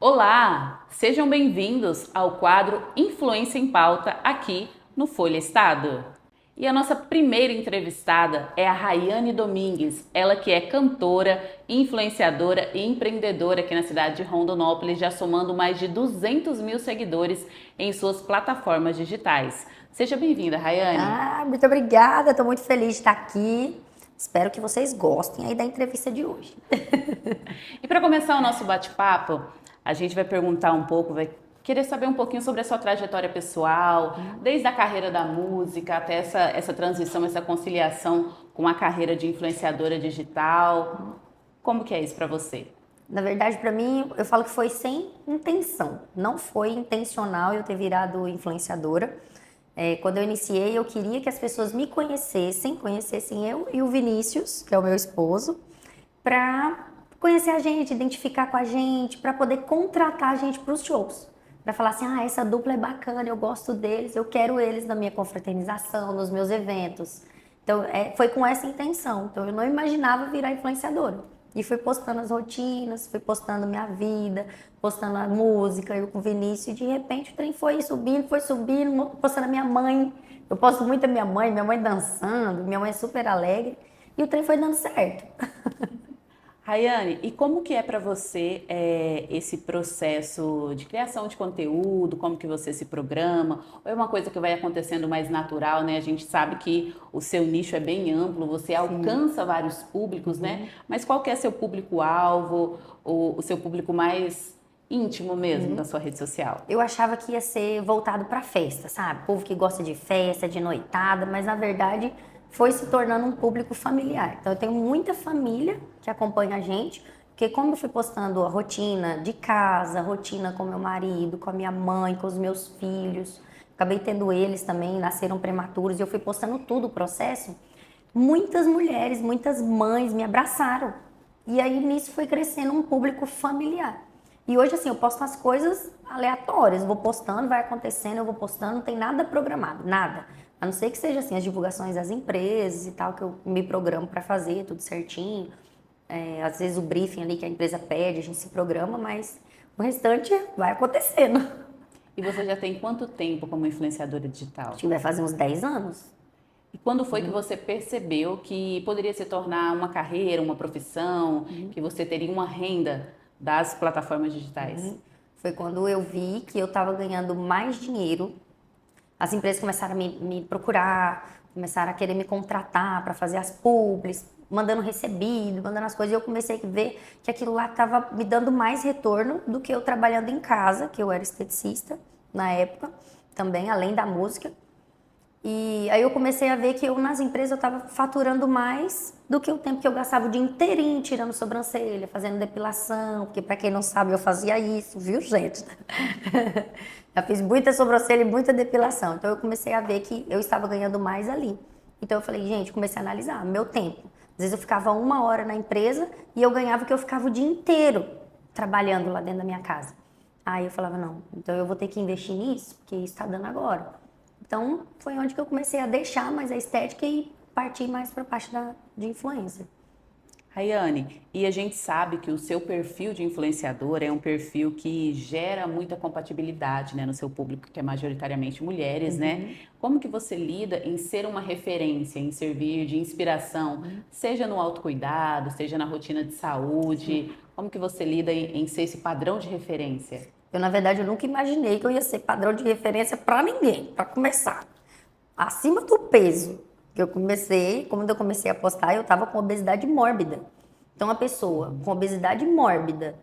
Olá, sejam bem-vindos ao quadro Influência em Pauta aqui no Folha Estado. E a nossa primeira entrevistada é a Rayane Domingues, ela que é cantora, influenciadora e empreendedora aqui na cidade de Rondonópolis, já somando mais de 200 mil seguidores em suas plataformas digitais. Seja bem-vinda, Rayane. Muito obrigada, estou muito feliz de estar aqui. Espero que vocês gostem aí da entrevista de hoje. E para começar o nosso bate-papo, a gente vai perguntar um pouco, vai querer saber um pouquinho sobre a sua trajetória pessoal, desde a carreira da música até essa transição, essa conciliação com a carreira de influenciadora digital. Como que é isso para você? Na verdade, para mim, eu falo que foi sem intenção. Não foi intencional eu ter virado influenciadora. Quando eu iniciei, eu queria que as pessoas me conhecessem eu e o Vinícius, que é o meu esposo, para conhecer a gente, identificar com a gente, para poder contratar a gente para os shows. Para falar assim, essa dupla é bacana, eu gosto deles, eu quero eles na minha confraternização, nos meus eventos. Então, foi com essa intenção. Então, eu não imaginava virar influenciadora. E fui postando as rotinas, fui postando minha vida, postando a música, eu com o Vinícius, e de repente o trem foi subindo, postando a minha mãe. Eu posto muito a minha mãe dançando, minha mãe é super alegre, e o trem foi dando certo. Rayane, e como que é para você esse processo de criação de conteúdo? Como que você se programa? Ou é uma coisa que vai acontecendo mais natural, né? A gente sabe que o seu nicho é bem amplo, você alcança vários públicos, né? Mas qual que é seu público-alvo, o seu público mais íntimo mesmo na sua rede social? Eu achava que ia ser voltado para festa, sabe? Povo que gosta de festa, de noitada, mas na verdade foi se tornando um público familiar. Então eu tenho muita família que acompanha a gente, porque como eu fui postando a rotina de casa, rotina com meu marido, com a minha mãe, com os meus filhos, acabei tendo eles também, nasceram prematuros, e eu fui postando tudo o processo, muitas mulheres, muitas mães me abraçaram. E aí nisso foi crescendo um público familiar. E hoje, assim, eu posto as coisas aleatórias, vou postando, vai acontecendo, eu vou postando, não tem nada programado, nada. A não ser que seja, assim, as divulgações das empresas e tal, que eu me programo para fazer, tudo certinho. Às vezes o briefing ali que a empresa pede, a gente se programa, mas o restante vai acontecendo. E você já tem quanto tempo como influenciadora digital? Acho que vai fazer uns 10 anos. E quando foi que você percebeu que poderia se tornar uma carreira, uma profissão, que você teria uma renda das plataformas digitais? Foi quando eu vi que eu estava ganhando mais dinheiro. As empresas começaram a me procurar, começaram a querer me contratar para fazer as publis, mandando recebido, mandando as coisas. E eu comecei a ver que aquilo lá estava me dando mais retorno do que eu trabalhando em casa, que eu era esteticista na época, também, além da música. E aí eu comecei a ver que eu nas empresas eu estava faturando mais do que o tempo que eu gastava o dia inteirinho tirando sobrancelha, fazendo depilação, porque para quem não sabe eu fazia isso, viu, gente? Já fiz muita sobrancelha e muita depilação. Então eu comecei a ver que eu estava ganhando mais ali. Então eu falei, gente, comecei a analisar meu tempo. Às vezes eu ficava 1 hora na empresa e eu ganhava o que eu ficava o dia inteiro trabalhando lá dentro da minha casa. Aí eu falava, não, então eu vou ter que investir nisso, porque isso está dando agora. Então, foi onde que eu comecei a deixar mais a estética e partir mais para a parte de influência. Rayane, e a gente sabe que o seu perfil de influenciadora é um perfil que gera muita compatibilidade, né, no seu público, que é majoritariamente mulheres, né? Como que você lida em ser uma referência, em servir de inspiração, seja no autocuidado, seja na rotina de saúde? Como que você lida em ser esse padrão de referência? Eu, na verdade, eu nunca imaginei que eu ia ser padrão de referência para ninguém, para começar. Acima do peso que eu comecei, quando eu comecei a postar, eu estava com obesidade mórbida. Então, a pessoa com obesidade mórbida,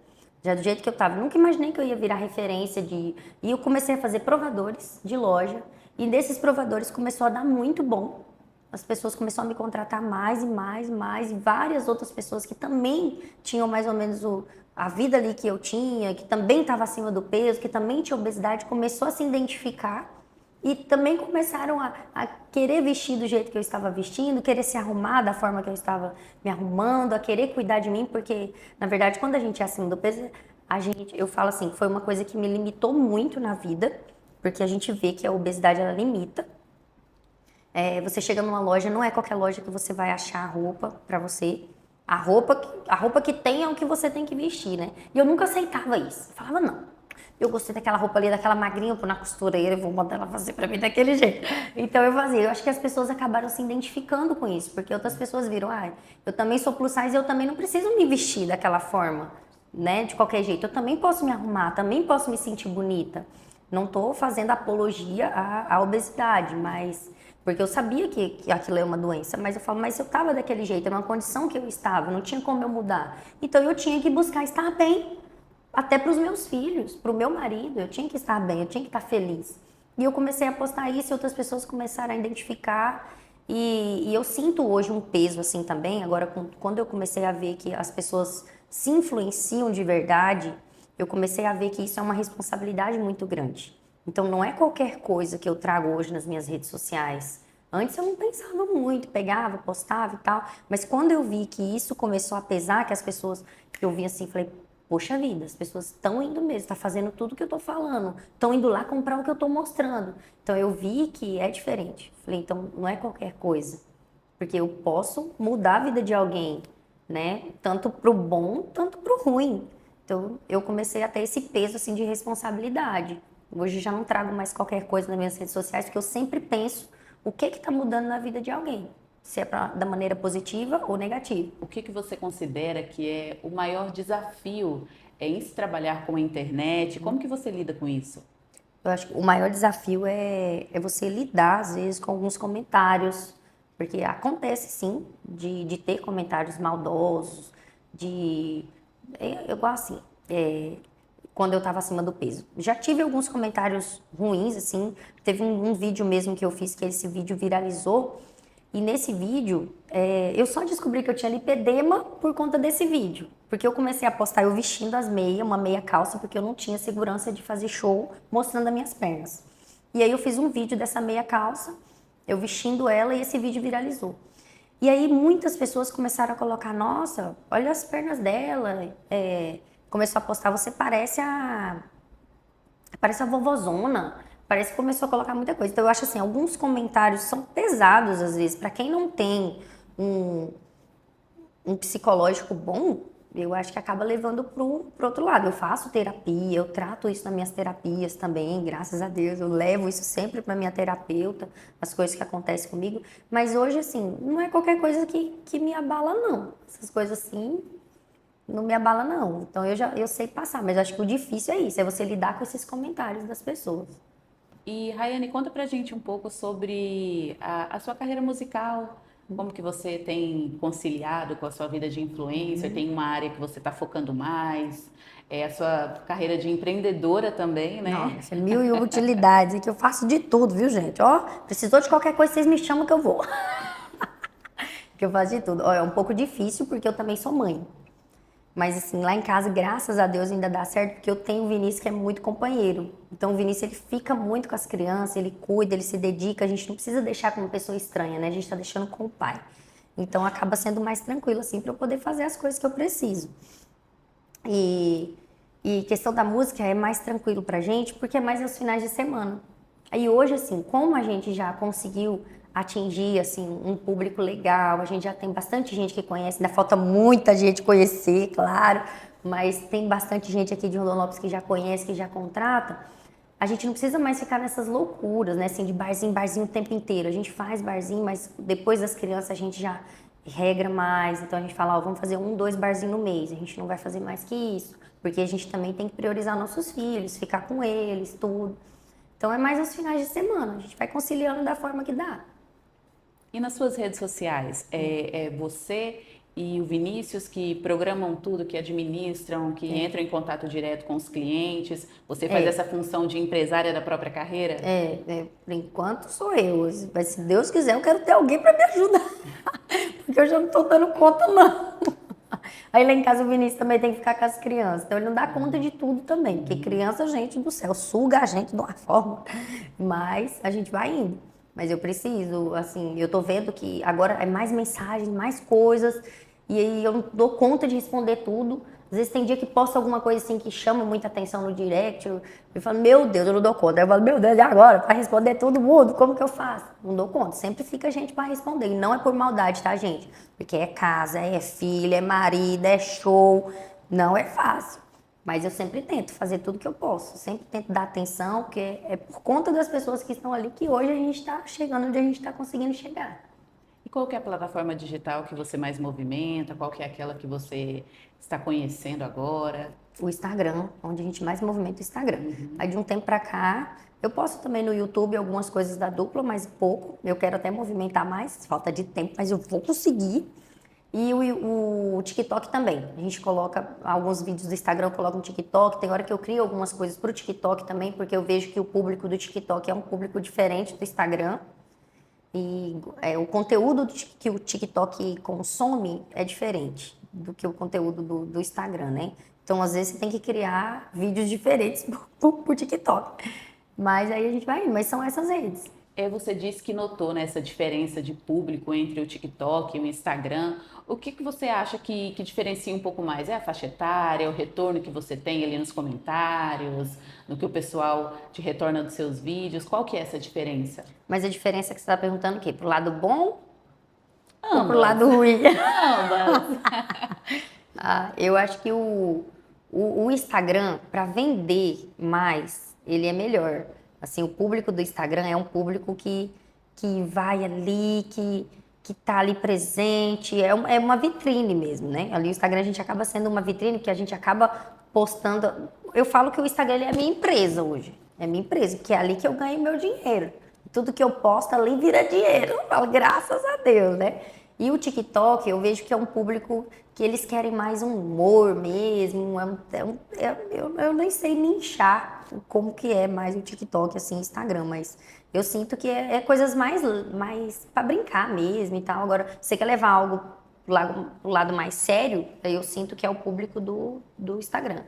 já do jeito que eu estava, nunca imaginei que eu ia virar referência de... E eu comecei a fazer provadores de loja, e desses provadores começou a dar muito bom. As pessoas começaram a me contratar mais e mais e mais, e várias outras pessoas que também tinham mais ou menos a vida ali que eu tinha, que também estava acima do peso, que também tinha obesidade, começou a se identificar e também começaram a querer vestir do jeito que eu estava vestindo, querer se arrumar da forma que eu estava me arrumando, a querer cuidar de mim, porque, na verdade, quando a gente é acima do peso, eu falo assim, foi uma coisa que me limitou muito na vida, porque a gente vê que a obesidade, ela limita. Você chega numa loja, não é qualquer loja que você vai achar roupa para você. A roupa que tem é o que você tem que vestir, né? E eu nunca aceitava isso. Eu falava, não. Eu gostei daquela roupa ali, daquela magrinha, eu vou na costureira e vou mandar ela fazer pra mim daquele jeito. Então eu fazia. Eu acho que as pessoas acabaram se identificando com isso, porque outras pessoas viram, eu também sou plus size e eu também não preciso me vestir daquela forma, né? De qualquer jeito. Eu também posso me arrumar, também posso me sentir bonita. Não tô fazendo apologia à obesidade, mas porque eu sabia que aquilo é uma doença, mas eu falo, mas eu estava daquele jeito, era uma condição que eu estava, não tinha como eu mudar. Então eu tinha que buscar estar bem, até para os meus filhos, para o meu marido, eu tinha que estar bem, eu tinha que estar feliz. E eu comecei a postar isso e outras pessoas começaram a identificar. E eu sinto hoje um peso assim também, agora quando eu comecei a ver que as pessoas se influenciam de verdade, eu comecei a ver que isso é uma responsabilidade muito grande. Então não é qualquer coisa que eu trago hoje nas minhas redes sociais. Antes eu não pensava muito, pegava, postava e tal, mas quando eu vi que isso começou a pesar, que as pessoas, eu vi assim, falei, poxa vida, as pessoas estão indo mesmo, tá fazendo tudo que eu tô falando, estão indo lá comprar o que eu tô mostrando. Então eu vi que é diferente. Falei, então não é qualquer coisa, porque eu posso mudar a vida de alguém, né? Tanto pro bom, tanto pro ruim. Então eu comecei a ter esse peso assim de responsabilidade. Hoje já não trago mais qualquer coisa nas minhas redes sociais, porque eu sempre penso o que está mudando na vida de alguém, se é da maneira positiva ou negativa. O que você considera que é o maior desafio em se trabalhar com a internet? Como que você lida com isso? Eu acho que o maior desafio é você lidar, às vezes, com alguns comentários, porque acontece, sim, de ter comentários maldosos, igual assim, quando eu estava acima do peso. Já tive alguns comentários ruins, assim, teve um vídeo mesmo que eu fiz, que esse vídeo viralizou, e nesse vídeo, eu só descobri que eu tinha lipedema por conta desse vídeo. Porque eu comecei a postar eu vestindo as meias, uma meia calça, porque eu não tinha segurança de fazer show mostrando as minhas pernas. E aí eu fiz um vídeo dessa meia calça, eu vestindo ela, e esse vídeo viralizou. E aí muitas pessoas começaram a colocar, nossa, olha as pernas dela. Começou a postar, você parece a vovozona. Parece que começou a colocar muita coisa. Então eu acho assim, alguns comentários são pesados às vezes. Para quem não tem um psicológico bom, eu acho que acaba levando pro outro lado. Eu faço terapia, eu trato isso nas minhas terapias também, graças a Deus. Eu levo isso sempre para minha terapeuta, as coisas que acontecem comigo. Mas hoje, assim, não é qualquer coisa que me abala, não. Essas coisas assim não me abala, não. Então eu sei passar, mas acho que o difícil é isso, é você lidar com esses comentários das pessoas. E Rayane, conta pra gente um pouco sobre a sua carreira musical, como que você tem conciliado com a sua vida de influencer, tem uma área que você está focando mais, a sua carreira de empreendedora também, né? Nossa, mil e uma utilidades, é que eu faço de tudo, viu, gente? Ó, precisou de qualquer coisa, vocês me chamam que eu vou. Que eu faço de tudo. Ó, é um pouco difícil porque eu também sou mãe. Mas assim, lá em casa, graças a Deus, ainda dá certo, porque eu tenho o Vinícius que é muito companheiro. Então o Vinícius, ele fica muito com as crianças, ele cuida, ele se dedica, a gente não precisa deixar com uma pessoa estranha, né? A gente tá deixando com o pai. Então acaba sendo mais tranquilo, assim, para eu poder fazer as coisas que eu preciso. E questão da música é mais tranquilo pra gente, porque é mais aos finais de semana. Aí hoje, assim, como a gente já conseguiu atingir, assim, um público legal, a gente já tem bastante gente que conhece, ainda falta muita gente conhecer, claro, mas tem bastante gente aqui de Rondonópolis que já conhece, que já contrata, a gente não precisa mais ficar nessas loucuras, né, assim, de barzinho, barzinho o tempo inteiro. A gente faz barzinho, mas depois das crianças a gente já regra mais, então a gente fala, ó, vamos fazer 1, 2 barzinhos no mês, a gente não vai fazer mais que isso, porque a gente também tem que priorizar nossos filhos, ficar com eles, tudo. Então é mais aos finais de semana, a gente vai conciliando da forma que dá. E nas suas redes sociais, é você e o Vinícius que programam tudo, que administram, que entram em contato direto com os clientes? Você faz essa função de empresária da própria carreira? Por enquanto sou eu, mas se Deus quiser eu quero ter alguém para me ajudar, porque eu já não tô dando conta não. Aí lá em casa o Vinícius também tem que ficar com as crianças, então ele não dá conta de tudo também, porque criança, gente do céu, suga a gente de uma forma, mas a gente vai indo. Mas eu preciso, assim, eu tô vendo que agora é mais mensagens, mais coisas, e aí eu não dou conta de responder tudo. Às vezes tem dia que posta alguma coisa assim que chama muita atenção no direct, eu falo, meu Deus, eu não dou conta. Aí eu falo, meu Deus, e agora? Para responder todo mundo, como que eu faço? Não dou conta, sempre fica gente para responder. E não é por maldade, tá, gente? Porque é casa, é filho, é marido, é show, não é fácil. Mas eu sempre tento fazer tudo que eu posso, sempre tento dar atenção, porque é por conta das pessoas que estão ali que hoje a gente está chegando onde a gente está conseguindo chegar. E qual que é a plataforma digital que você mais movimenta? Qual que é aquela que você está conhecendo agora? O Instagram, onde a gente mais movimenta o Instagram. Aí de um tempo pra cá, eu posto também no YouTube algumas coisas da dupla, mas pouco. Eu quero até movimentar mais, falta de tempo, mas eu vou conseguir. E o TikTok também. A gente coloca alguns vídeos do Instagram, eu coloco no TikTok. Tem hora que eu crio algumas coisas pro TikTok também, porque eu vejo que o público do TikTok é um público diferente do Instagram. E o conteúdo que o TikTok consome é diferente do que o conteúdo do Instagram, né? Então, às vezes, você tem que criar vídeos diferentes pro TikTok. Mas aí a gente vai indo, mas são essas redes. Você disse que notou, né, essa diferença de público entre o TikTok e o Instagram. O que que você acha que diferencia um pouco mais? É a faixa etária, o retorno que você tem ali nos comentários, no que o pessoal te retorna dos seus vídeos? Qual que é essa diferença? Mas a diferença é que você está perguntando o quê? Pro lado bom ou pro Ambas. lado ruim? Ambas. Eu acho que o Instagram, para vender mais, ele é melhor. Assim, o público do Instagram é um público que vai ali, que tá ali presente, é uma vitrine mesmo, né? Ali o Instagram a gente acaba sendo uma vitrine que a gente acaba postando. Eu falo que o Instagram ele é a minha empresa hoje. É a minha empresa, porque é ali que eu ganho meu dinheiro. Tudo que eu posto ali vira dinheiro. Eu falo, graças a Deus, né? E o TikTok, eu vejo que é um público que eles querem mais um humor mesmo. Eu nem sei nichar como que é mais o TikTok, assim, Instagram, mas eu sinto que é coisas mais para brincar mesmo e tal. Agora, você quer levar algo pro lado mais sério, aí eu sinto que é o público do Instagram.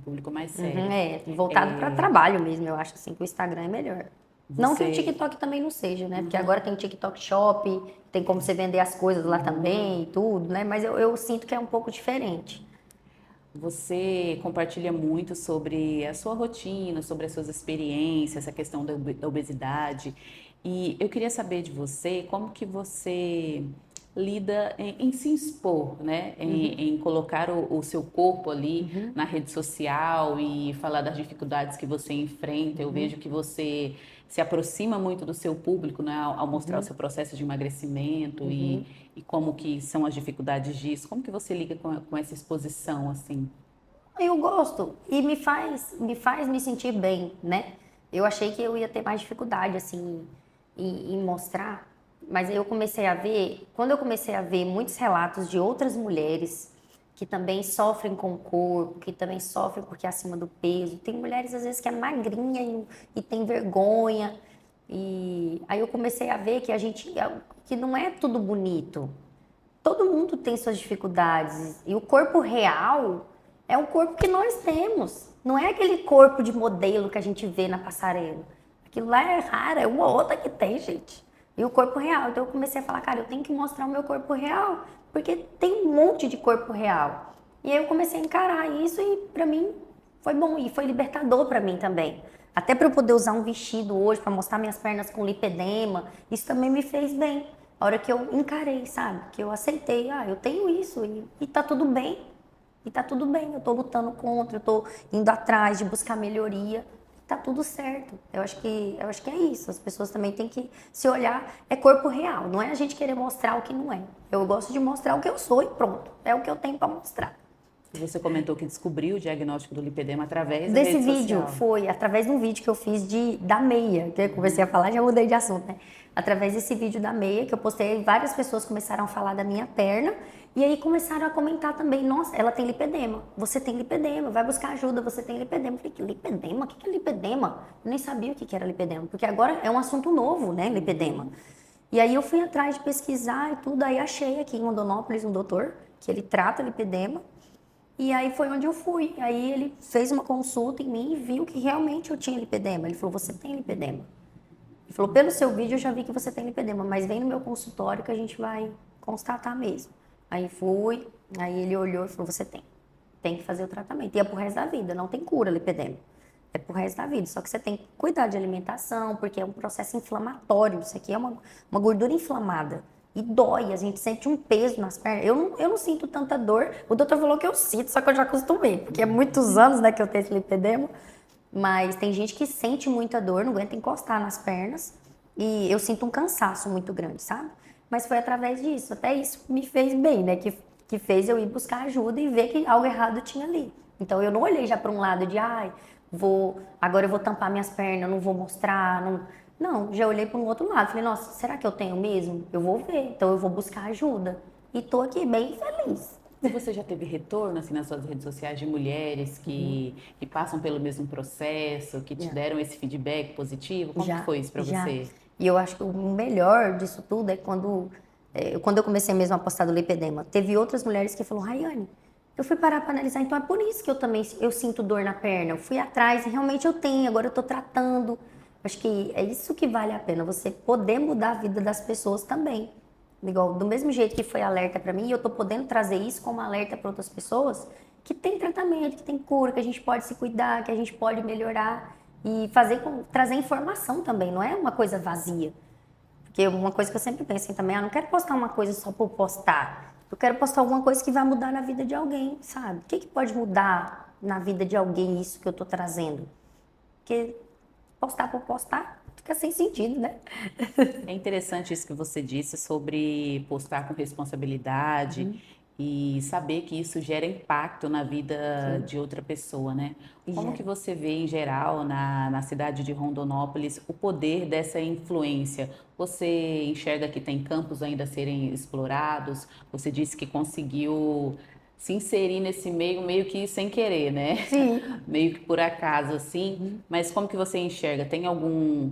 Público mais sério. Voltado para trabalho mesmo, eu acho assim que o Instagram é melhor. Não que o Você, TikTok também não seja, né? Porque agora tem o TikTok Shop, tem como você vender as coisas lá também e tudo, né? Mas eu sinto que é um pouco diferente. você compartilha muito sobre a sua rotina, sobre as suas experiências, essa questão da obesidade. E eu queria saber de você como que você lida em se expor, né? Em colocar o seu corpo ali na rede social e falar das dificuldades que você enfrenta. Eu vejo que você se aproxima muito do seu público, né? Ao mostrar o seu processo de emagrecimento e como que são as dificuldades disso. Como que você liga com essa exposição, assim? Eu gosto e me faz me sentir bem, né? Eu achei que eu ia ter mais dificuldade, assim, em mostrar, mas aí eu comecei a ver, quando eu comecei a ver muitos relatos de outras mulheres que também sofrem com o corpo, que também sofrem porque é acima do peso. Tem mulheres, às vezes, que é magrinha e tem vergonha. E aí eu comecei a ver que não é tudo bonito. Todo mundo tem suas dificuldades e o corpo real é um corpo que nós temos. Não é aquele corpo de modelo que a gente vê na passarela. Aquilo lá é raro, é uma outra que tem, gente. E o corpo real. Então eu comecei a falar, cara, eu tenho que mostrar o meu corpo real, porque tem um monte de corpo real. E aí eu comecei a encarar isso e pra mim foi bom e foi libertador pra mim também. Até para eu poder usar um vestido hoje para mostrar minhas pernas com lipedema, isso também me fez bem. A hora que eu encarei, sabe? Que eu aceitei, eu tenho isso e tá tudo bem. E tá tudo bem, eu tô lutando contra, eu tô indo atrás de buscar melhoria. Tá tudo certo. Eu acho que é isso. As pessoas também têm que se olhar, é corpo real, não é a gente querer mostrar o que não é. Eu gosto de mostrar o que eu sou e pronto. É o que eu tenho para mostrar. Você comentou que descobriu o diagnóstico do lipedema através da Desse rede vídeo, social. foi através de um vídeo que eu fiz da meia, que eu comecei a falar, já mudei de assunto, né? Através desse vídeo da meia que eu postei, várias pessoas começaram a falar da minha perna e aí começaram a comentar também, nossa, ela tem lipedema, você tem lipedema, vai buscar ajuda, você tem lipedema. Eu falei, que lipedema? O que é lipedema? Eu nem sabia o que era lipedema, porque agora é um assunto novo, né, lipedema. E aí eu fui atrás de pesquisar e tudo, aí achei aqui em Rondonópolis um doutor que ele trata lipedema. E aí foi onde eu fui. Aí ele fez uma consulta em mim e viu que realmente eu tinha lipedema. Ele falou, você tem lipedema. Ele falou, pelo seu vídeo eu já vi que você tem lipedema, mas vem no meu consultório que a gente vai constatar mesmo. Aí fui, aí ele olhou e falou, você tem. tem que fazer o tratamento. E é pro resto da vida, não tem cura lipedema. É pro resto da vida. Só que você tem que cuidar de alimentação, porque é um processo inflamatório. Isso aqui é uma gordura inflamada. E dói, a gente sente um peso nas pernas. Eu não sinto tanta dor. O doutor falou que eu sinto, só que eu já acostumei. Porque é muitos anos, né, que eu tenho esse lipedema. Mas tem gente que sente muita dor, não aguenta encostar nas pernas. E eu sinto um cansaço muito grande, sabe? Mas foi através disso. Até isso me fez bem, né? Que fez eu ir buscar ajuda e ver que algo errado tinha ali. Então eu não olhei já para um lado de, agora eu vou tampar minhas pernas, não vou mostrar. Não, já olhei para um outro lado. Falei, nossa, será que eu tenho mesmo? Eu vou ver. Então eu vou buscar ajuda. E tô aqui bem feliz. E você já teve retorno assim nas suas redes sociais de mulheres que passam pelo mesmo processo, que te deram esse feedback positivo? Como que foi isso para você? E eu acho que o melhor disso tudo é quando eu comecei mesmo a postar do lipedema. Teve outras mulheres que falaram, Rayane, eu fui parar para analisar, então é por isso que eu sinto dor na perna. Eu fui atrás e realmente eu tenho, agora eu tô tratando. Acho que é isso que vale a pena, você poder mudar a vida das pessoas também. Igual, do mesmo jeito que foi alerta para mim, eu tô podendo trazer isso como alerta para outras pessoas, que tem tratamento, que tem cura, que a gente pode se cuidar, que a gente pode melhorar e trazer informação também, não é uma coisa vazia. Porque uma coisa que eu sempre penso assim também, não quero postar uma coisa só por postar. Eu quero postar alguma coisa que vai mudar na vida de alguém, sabe? O que pode mudar na vida de alguém isso que eu tô trazendo? Porque postar por postar fica sem sentido, né? É interessante isso que você disse sobre postar com responsabilidade e saber que isso gera impacto na vida de outra pessoa, né? Como que você vê em geral na cidade de Rondonópolis o poder dessa influência? Você enxerga que tem campos ainda a serem explorados? Você disse que conseguiu se inserir nesse meio que sem querer, né? Sim. Meio que por acaso, assim. Mas como que você enxerga? Tem algum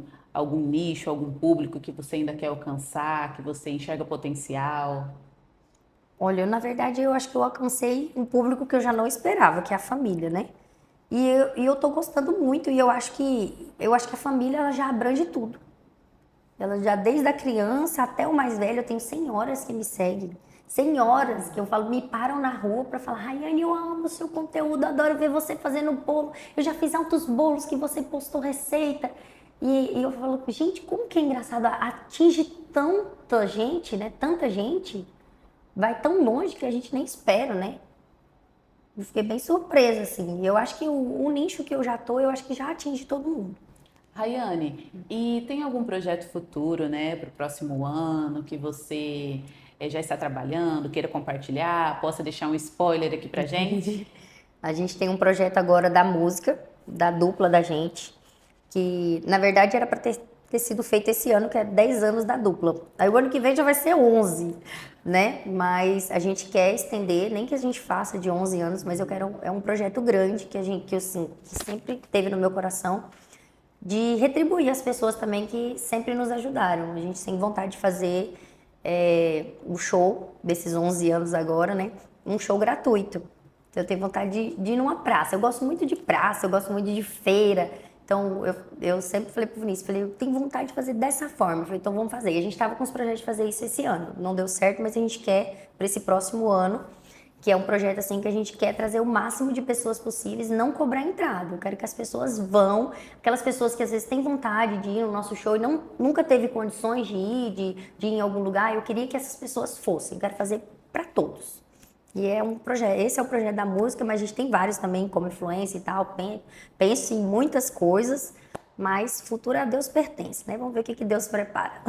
nicho, algum público que você ainda quer alcançar, que você enxerga potencial? Olha, na verdade, eu acho que eu alcancei um público que eu já não esperava, que é a família, né? E eu tô gostando muito, e eu acho que a família ela já abrange tudo. Ela já, desde a criança até o mais velho, eu tenho senhoras que me seguem. Senhoras que eu falo, me param na rua para falar, Rayane, eu amo o seu conteúdo, adoro ver você fazendo bolo. Eu já fiz altos bolos que você postou receita. E eu falo, gente, como que é engraçado, atinge tanta gente, né? Tanta gente, vai tão longe que a gente nem espera, né? Eu fiquei bem surpresa, assim. Eu acho que o nicho que eu já tô, eu acho que já atinge todo mundo. Rayane, e tem algum projeto futuro, né, para o próximo ano que você já está trabalhando, queira compartilhar? Possa deixar um spoiler aqui pra gente? A gente tem um projeto agora da música, da dupla da gente, que na verdade era para ter sido feito esse ano, que é 10 anos da dupla. Aí o ano que vem já vai ser 11, né? Mas a gente quer estender, nem que a gente faça de 11 anos, mas eu quero, é um projeto grande que sempre teve no meu coração, de retribuir as pessoas também que sempre nos ajudaram. A gente tem vontade de fazer o show desses 11 anos agora, né? Um show gratuito. Então, eu tenho vontade de ir numa praça. Eu gosto muito de praça, eu gosto muito de feira. Então, eu sempre falei pro Vinícius, eu tenho vontade de fazer dessa forma. Eu falei, então vamos fazer. E a gente estava com os projetos de fazer isso esse ano. Não deu certo, mas a gente quer para esse próximo ano, que é um projeto assim que a gente quer trazer o máximo de pessoas possíveis, não cobrar entrada. Eu quero que as pessoas vão, aquelas pessoas que às vezes têm vontade de ir no nosso show e nunca teve condições de ir, de ir em algum lugar, eu queria que essas pessoas fossem. Eu quero fazer para todos. E é um projeto, esse é o projeto da música, mas a gente tem vários também, como influência e tal. Penso em muitas coisas, mas futuro a Deus pertence, né? Vamos ver o que Deus prepara.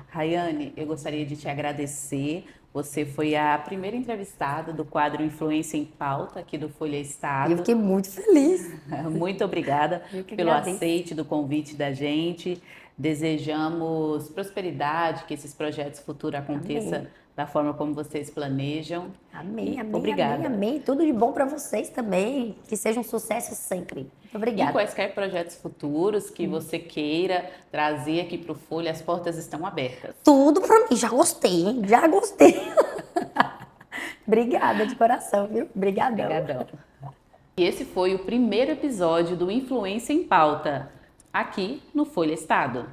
Rayane, eu gostaria de te agradecer. Você foi a primeira entrevistada do quadro Influência em Pauta aqui do Folha Estado. Eu fiquei muito feliz. Muito obrigada pelo agradeço. aceite do convite da gente. Desejamos prosperidade, que esses projetos futuros aconteçam da forma como vocês planejam. Amém, amém, Obrigada. amém, amém. Tudo de bom para vocês também. Que seja um sucesso sempre. Muito obrigada. E quaisquer projetos futuros que você queira trazer aqui para o Folha, as portas estão abertas. Tudo para mim. Já gostei, hein? Já gostei. Obrigada de coração, viu? Obrigadão. Obrigadão. E esse foi o primeiro episódio do Influência em Pauta, aqui no Folha Estado.